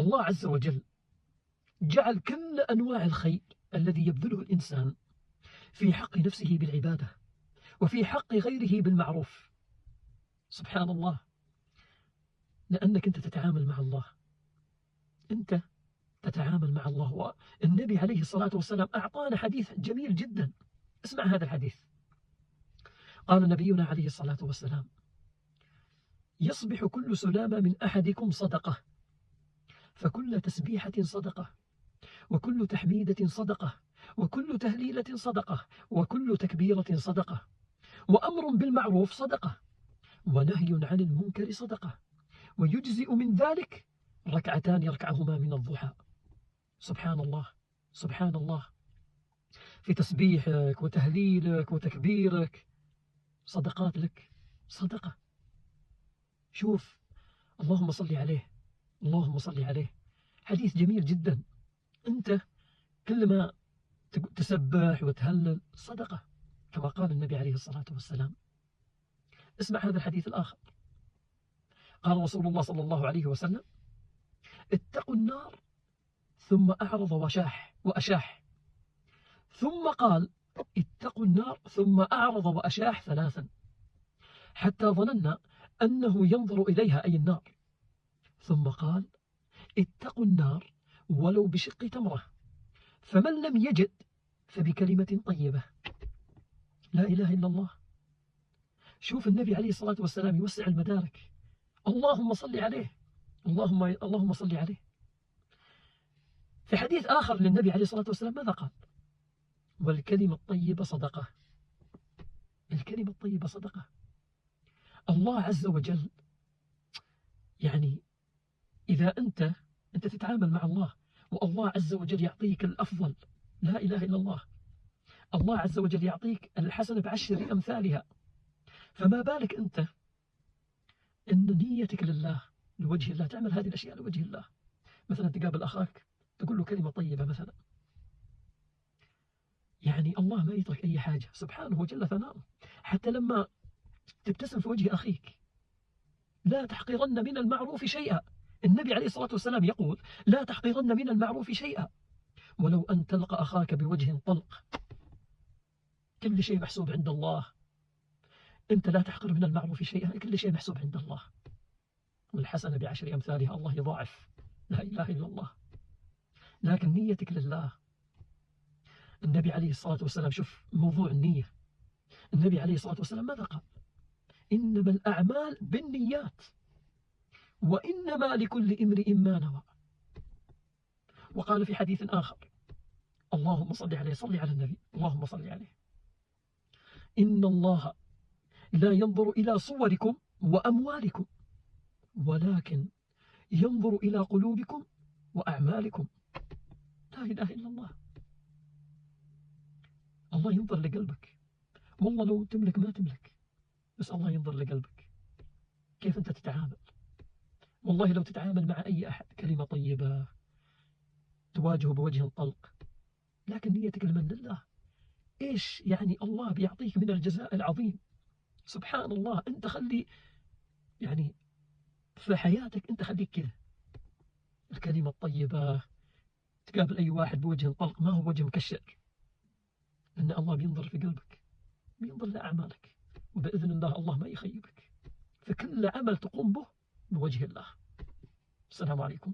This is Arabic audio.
الله عز وجل جعل كل أنواع الخير الذي يبذله الإنسان في حق نفسه بالعبادة وفي حق غيره بالمعروف. سبحان الله، لأنك أنت تتعامل مع الله، أنت تتعامل مع الله. والنبي عليه الصلاة والسلام أعطانا حديث جميل جدا. اسمع هذا الحديث. قال نبينا عليه الصلاة والسلام: يصبح كل سلامة من أحدكم صدقة، فكل تسبيحة صدقة، وكل تحميدة صدقة، وكل تهليلة صدقة، وكل تكبيرة صدقة، وأمر بالمعروف صدقة، ونهي عن المنكر صدقة، ويجزئ من ذلك ركعتان يركعهما من الضحى. سبحان الله، سبحان الله. في تسبيحك وتهليلك وتكبيرك صدقات لك، صدقة. شوف، اللهم صل عليه، اللهم صل عليه. حديث جميل جدا. أنت كل ما تسبح وتهلل صدقة، كما قال النبي عليه الصلاة والسلام. اسمع هذا الحديث الآخر. قال رسول الله صلى الله عليه وسلم: اتقوا النار، ثم أعرض وأشاح، ثم قال: اتقوا النار، ثم أعرض وأشاح ثلاثا، حتى ظننا أنه ينظر إليها، أي النار، ثم قال: اتقوا النار ولو بشق تمرة، فمن لم يجد فبكلمة طيبة. لا إله إلا الله. شوف النبي عليه الصلاة والسلام يوسع المدارك. اللهم صل عليه، اللهم صل عليه. في حديث آخر للنبي عليه الصلاة والسلام ماذا قال؟ والكلمة الطيبة صدقة. الكلمة الطيبة صدقة. الله عز وجل، يعني إذا أنت تتعامل مع الله والله عز وجل يعطيك الأفضل، لا إله إلا الله، الله عز وجل يعطيك الحسنة ب10 أمثالها، فما بالك أنت إن نيتك لله، لوجه الله، تعمل هذه الأشياء لوجه الله. مثلا تقابل أخاك تقول له كلمة طيبة مثلا، يعني الله ما يترك أي حاجة سبحانه وجل ثناؤه. حتى لما تبتسم في وجه أخيك، لا تحقرن من المعروف شيئا. النبي عليه الصلاة والسلام يقول: لا تحقرن من المعروف شيئا، ولو أن تلقى أخاك بوجه طلق. كل شيء محسوب عند الله. أنت لا تحقر من المعروف شيئا، كل شيء محسوب عند الله، والحسنة ب10 أمثالها، الله يضاعف. لا إله إلا الله. لكن نيتك لله. النبي عليه الصلاة والسلام، شوف موضوع النية، النبي عليه الصلاة والسلام ماذا قال؟ إنما الأعمال بالنيات، وإنما لكل امرئ ما نوى. وقال في حديث آخر: اللهم صل عليه، صل على النبي، اللهم صل عليه: إن الله لا ينظر إلى صوركم وأموالكم، ولكن ينظر إلى قلوبكم وأعمالكم. لا إله إلا الله. الله ينظر لقلبك. والله لو تملك ما تملك، بس الله ينظر لقلبك، كيف أنت تتعامل. والله لو تتعامل مع أي أحد كلمة طيبة، تواجهه بوجه طلق، لكن نيتك لمن لله، إيش يعني الله بيعطيك من الجزاء العظيم. سبحان الله. أنت خلي يعني في حياتك، أنت خليك كذا، الكلمة الطيبة. تقابل أي واحد بوجه طلق، ما هو وجه مكشر، لأن الله بينظر في قلبك، بينظر لأعمالك، وبإذن الله ما يخيبك. فكل عمل تقوم به بوجه الله. السلام عليكم.